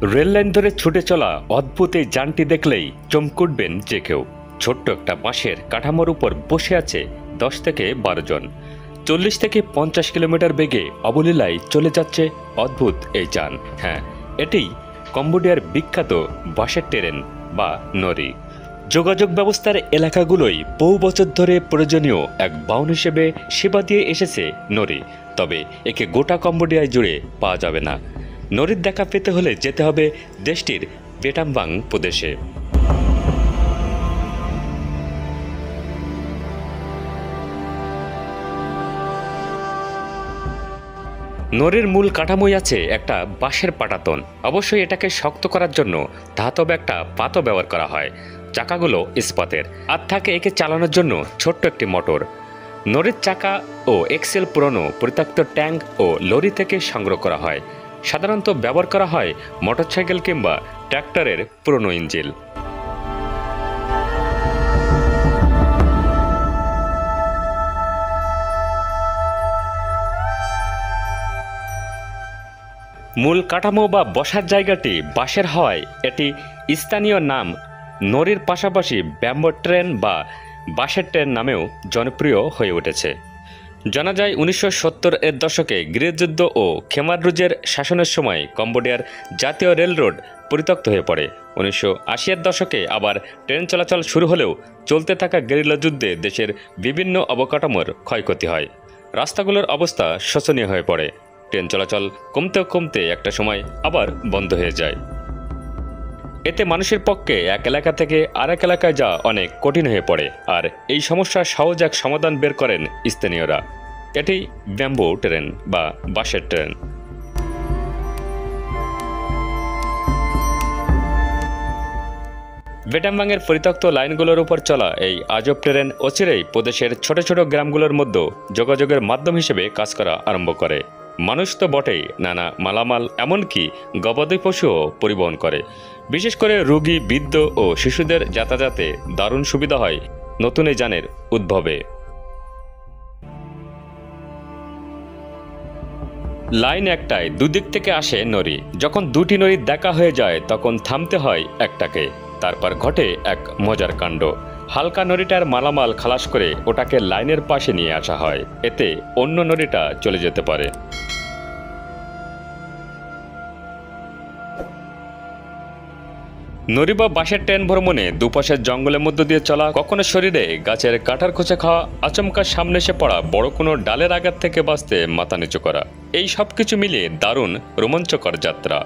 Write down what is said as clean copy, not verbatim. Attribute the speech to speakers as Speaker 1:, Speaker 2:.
Speaker 1: Rail line ধরে ছুটে চলা অদ্ভুত এই যানটি দেখলেই চমকে উঠবেন যে কেউ। ছোট্ট একটা বাঁশের কাঠামোর উপর বসে আছে 10 থেকে 12 জন। 40 থেকে 50 কিলোমিটার বেগে অবলীলায় চলে যাচ্ছে অদ্ভুত এই যান। হ্যাঁ, এটি কম্বোডিয়ার বিখ্যাত বাঁশের ট্রেন বা নরি। যোগাযোগ ব্যবস্থার এলাকাগুলোই বহু বছর ধরে প্রয়োজনীয় এক বাহন হিসেবে সেবা দিয়ে এসেছে নরি। তবে একে গোটা কম্বোডিয়ায় জুড়ে পাওয়া যাবে না। নরির দেখা পেতে হলে যেতে হবে দেশটির বেটামবাং প্রদেশে। নরির মূল কাঠামোই আছে একটা বাঁশের পাটাতন। অবশ্যই এটাকে শক্ত করার জন্য ধাতব একটা পাতও ব্যবহার করা হয়। চাকাগুলো ইস্পাতের, আর থাকে একে চালানোর জন্য ছোট্ট একটি মোটর। নরির চাকা ও এক্সেল পুরনো পরিত্যক্ত ট্যাঙ্ক ও লরি থেকে সংগ্রহ করা হয়। সাধারণত ব্যবহার করা হয় মোটরসাইকেল কিংবা ট্র্যাক্টরের পুরনো ইঞ্জিন। মূল কাঠামো বা বসার জায়গাটি বাঁশের হওয়ায় এটি স্থানীয় নাম নরির পাশাপাশি ব্যাম্বো ট্রেন বা বাঁশের ট্রেন নামেও জনপ্রিয় হয়ে উঠেছে। জানা যায় 1970-এর দশকে গৃহযুদ্ধ ও খেমার রুজের শাসনের সময় কম্বোডিয়ার জাতীয় রেল রোড পরিত্যক্ত হয়ে পড়ে। 1980-এর দশকে আবার ট্রেন চলাচল শুরু হলেও চলতে থাকা গেরিলা যুদ্ধে দেশের বিভিন্ন অবকাঠামোর ক্ষয়ক্ষতি হয়। রাস্তাগুলোর অবস্থা শোচনীয় হয়ে পড়ে। ট্রেন চলাচল কমতে কমতে একটা সময় আবার বন্ধ হয়ে যায়। এতে মানুষের পক্ষে এক এলাকা থেকে আরেক এলাকায় যাওয়া অনেক কঠিন হয়ে পড়ে। আর এই সমস্যার সহজ এক সমাধান বের করেন স্থানীয়রা। এটি ব্যাম্বো ট্রেন বা বাঁশের ট্রেন। বেটামবাংয়ের পরিত্যক্ত লাইনগুলোর উপর চলা এই আজব ট্রেন অচিরেই প্রদেশের ছোট ছোট গ্রামগুলোর মধ্যে যোগাযোগের মাধ্যম হিসেবে কাজ করা আরম্ভ করে। মানুষ তো বটেই, নানা মালামাল এমনকি গবাদি পশুও পরিবহন করে। বিশেষ করে রোগী, বৃদ্ধ ও শিশুদের যাতায়াতে দারুণ সুবিধা হয় নতুন এই যানের উদ্ভবে। লাইন একটাই, দুদিক থেকে আসে নরি। যখন দুটি নরির দেখা হয়ে যায় তখন থামতে হয় একটাকে। তারপর ঘটে এক মজার কাণ্ড। হালকা নরিটার মালামাল খালাস করে ওটাকে লাইনের পাশে নিয়ে আসা হয়। এতে অন্য নরিটা চলে যেতে পারে। নরি বা বাঁশের ট্রেন ভ্রমণে দুপাশের জঙ্গলের মধ্য দিয়ে চলা, কখনো শরীরে গাছের কাঁঠার খোঁচা খাওয়া, আচমকা সামনে এসে পড়া বড় কোনো ডালের আঘাত থেকে বাঁচতে মাথা নিচু করা, এই সব কিছু মিলিয়ে দারুণ রোমাঞ্চকর যাত্রা।